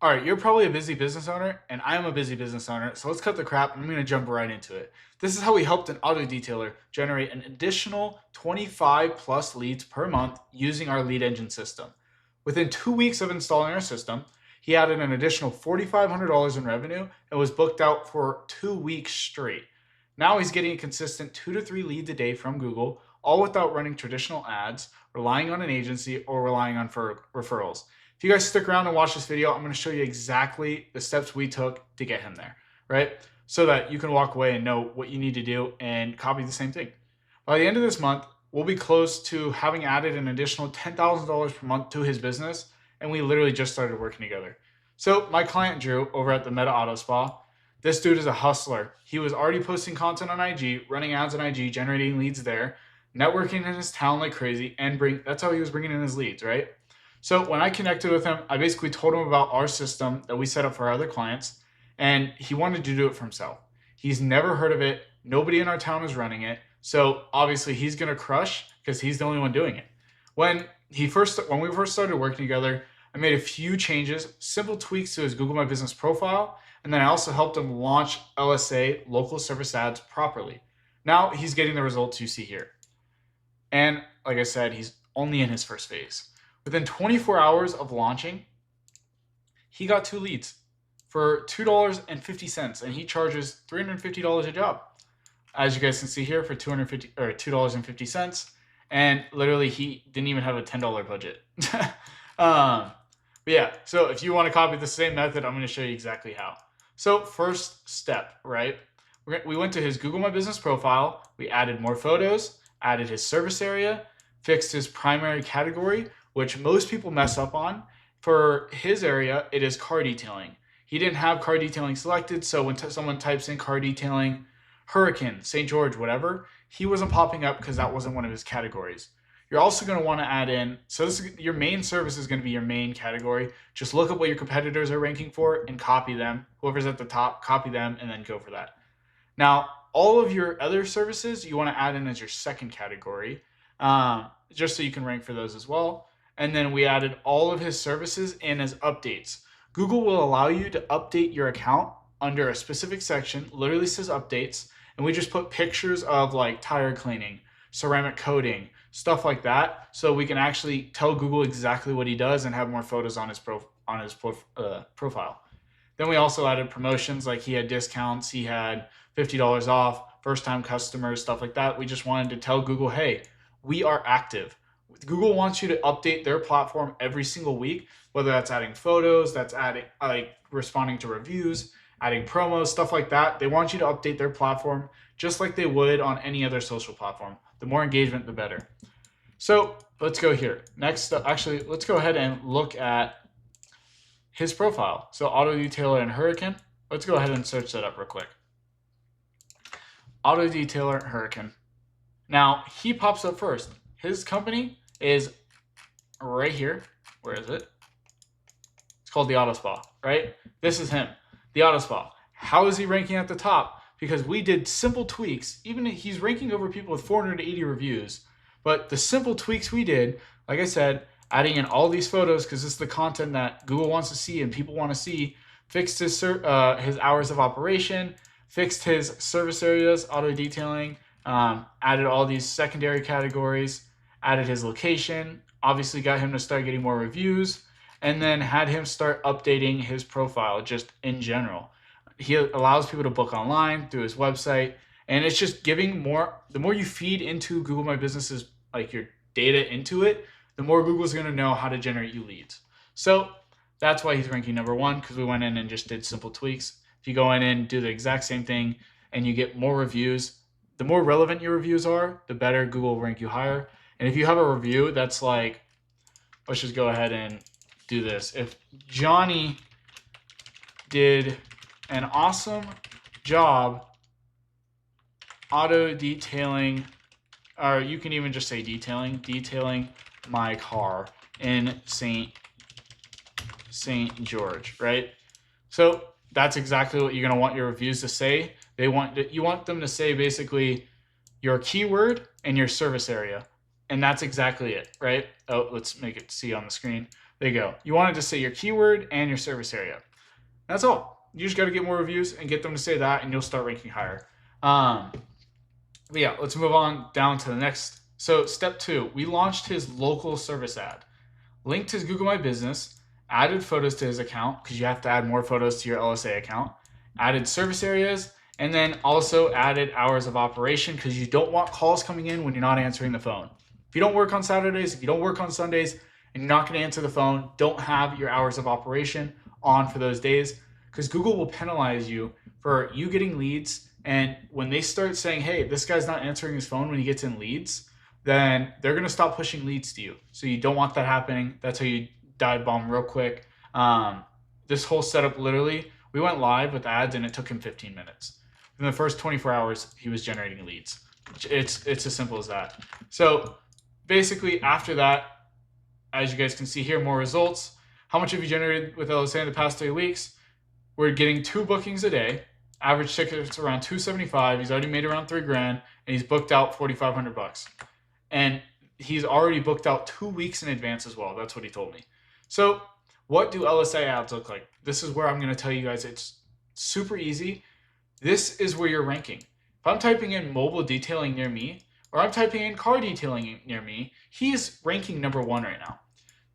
All right, you're probably a busy business owner, and I am a busy business owner, so let's cut the crap and I'm gonna jump right into it. This is how we helped an auto detailer generate an additional 25 plus leads per month using our lead engine system. Within 2 weeks of installing our system, he added an additional $4,500 in revenue and was booked out for 2 weeks straight. Now he's getting a consistent 2 to 3 leads a day from Google, all without running traditional ads, relying on an agency, or relying on referrals. If you guys stick around and watch this video, I'm going to show you exactly the steps we took to get him there, right? So that you can walk away and know what you need to do and copy the same thing. By the end of this month, we'll be close to having added an additional $10,000 per month to his business, and we literally just started working together. So my client Drew over at the Meta Auto Spa, this dude is a hustler. He was already posting content on IG, running ads on IG, generating leads there, networking in his town like crazy, and that's how he was bringing in his leads, right? So when I connected with him, I basically told him about our system that we set up for our other clients, and he wanted to do it for himself. He's never heard of it. Nobody in our town is running it. So obviously he's going to crush because he's the only one doing it. When we first started working together, I made a few changes, simple tweaks to his Google My Business profile, and then I also helped him launch LSA, local service ads, properly. Now he's getting the results you see here. And like I said, he's only in his first phase. Within 24 hours of launching, he got 2 leads for $2.50, and he charges $350 a job. As you guys can see here, for $2.50, and literally he didn't even have a $10 budget. But yeah, so if you want to copy the same method, I'm going to show you exactly how. So first step, right? We went to his Google My Business profile. We added more photos, added his service area, fixed his primary category, which most people mess up on. For his area, it is car detailing. He didn't have car detailing selected, so when someone types in car detailing, Hurricane, St. George, whatever, he wasn't popping up because that wasn't one of his categories. You're also going to want to add in, so your main service is going to be your main category. Just look at what your competitors are ranking for and copy them. Whoever's at the top, copy them and then go for that. Now, all of your other services you want to add in as your second category, just so you can rank for those as well. And then we added all of his services in as updates. Google will allow you to update your account under a specific section, literally says updates, and we just put pictures of like tire cleaning, ceramic coating, stuff like that, so we can actually tell Google exactly what he does and have more photos on his profile. Then we also added promotions, like he had discounts, he had $50 off, first-time customers, stuff like that. We just wanted to tell Google, hey, we are active. Google wants you to update their platform every single week, whether that's adding photos, that's adding responding to reviews, adding promos, stuff like that. They want you to update their platform just like they would on any other social platform. The more engagement, the better. So let's go here. Next, actually, let's go ahead and look at his profile. So auto detailer and Hurricane. Let's go ahead and search that up real quick. Auto detailer Hurricane. Now he pops up first. His company is right here. Where is it? It's called the Auto Spa, right? This is him, the Auto Spa. How is he ranking at the top? Because we did simple tweaks. Even he's ranking over people with 480 reviews. But the simple tweaks we did, like I said, adding in all these photos because this is the content that Google wants to see and people want to see, fixed his hours of operation, fixed his service areas, auto detailing, added all these secondary categories, added his location, obviously got him to start getting more reviews, and then had him start updating his profile just in general. He allows people to book online through his website, and it's just giving more. The more you feed into Google My Business's, like your data into it, the more Google's going to know how to generate you leads. So that's why he's ranking number 1, because we went in and just did simple tweaks. If you go in and do the exact same thing and you get more reviews, the more relevant your reviews are, the better Google will rank you higher. And if you have a review that's like, let's just go ahead and do this. If Johnny did an awesome job auto detailing, or you can even just say detailing my car in St. George, right? So that's exactly what you're going to want your reviews to say. You want them to say basically your keyword and your service area. And that's exactly it, right? Oh, let's make it see on the screen. There you go. You want to just say your keyword and your service area. That's all. You just got to get more reviews and get them to say that, and you'll start ranking higher. But yeah, let's move on down to the next. So step 2, we launched his local service ad, linked his Google My Business, added photos to his account because you have to add more photos to your LSA account, added service areas, and then also added hours of operation because you don't want calls coming in when you're not answering the phone. If you don't work on Saturdays, if you don't work on Sundays, and you're not going to answer the phone, don't have your hours of operation on for those days because Google will penalize you for you getting leads. And when they start saying, hey, this guy's not answering his phone when he gets in leads, then they're going to stop pushing leads to you. So you don't want that happening. That's how you dive bomb real quick. This whole setup, literally, we went live with ads and it took him 15 minutes. In the first 24 hours, he was generating leads. It's as simple as that. So basically after that, as you guys can see here, more results. How much have you generated with LSA in the past 3 weeks? We're getting 2 bookings a day. Average ticket's around $275. He's already made around $3,000, and he's booked out $4,500. And he's already booked out 2 weeks in advance as well. That's what he told me. So what do LSA ads look like? This is where I'm going to tell you guys it's super easy. This is where you're ranking. If I'm typing in mobile detailing near me, or I'm typing in car detailing near me, he's ranking number 1 right now.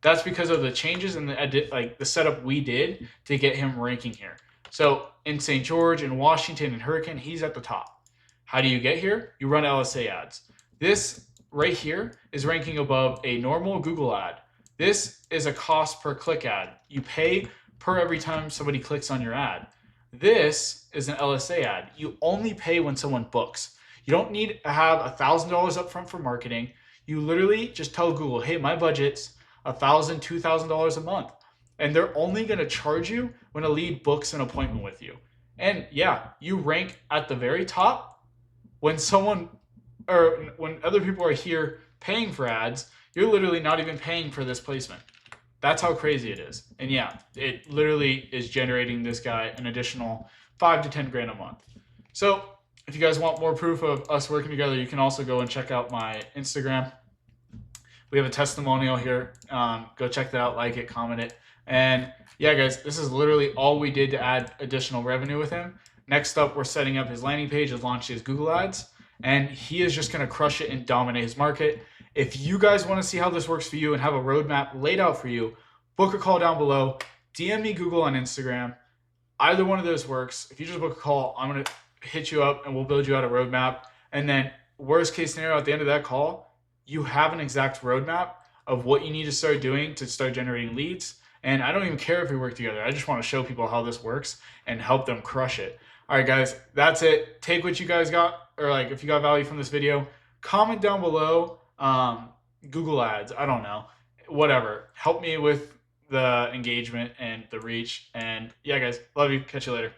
That's because of the changes in the setup we did to get him ranking here. So in St. George, in Washington, and Hurricane, he's at the top. How do you get here? You run LSA ads. This right here is ranking above a normal Google ad. This is a cost per click ad. You pay per every time somebody clicks on your ad. This is an LSA ad. You only pay when someone books. You don't need to have $1,000 up front for marketing. You literally just tell Google, hey, my budget's $1,000, $2,000 a month. And they're only going to charge you when a lead books an appointment with you. And yeah, you rank at the very top when when other people are here paying for ads. You're literally not even paying for this placement. That's how crazy it is. And yeah, it literally is generating this guy an additional $5 to $10,000 a month. So if you guys want more proof of us working together, you can also go and check out my Instagram. We have a testimonial here. Go check that out, like it, comment it. And yeah, guys, this is literally all we did to add additional revenue with him. Next up, we're setting up his landing page, has launched his Google ads, and he is just going to crush it and dominate his market. If you guys want to see how this works for you and have a roadmap laid out for you, book a call down below, DM me Google on Instagram. Either one of those works. If you just book a call, I'm going to hit you up and we'll build you out a roadmap. And then worst case scenario, at the end of that call, you have an exact roadmap of what you need to start doing to start generating leads. And I don't even care if we work together. I just want to show people how this works and help them crush it. All right, guys, that's it. Take what you guys got, or like if you got value from this video, comment down below. Google ads, I don't know, whatever. Help me with the engagement and the reach. And yeah, guys, love you. Catch you later.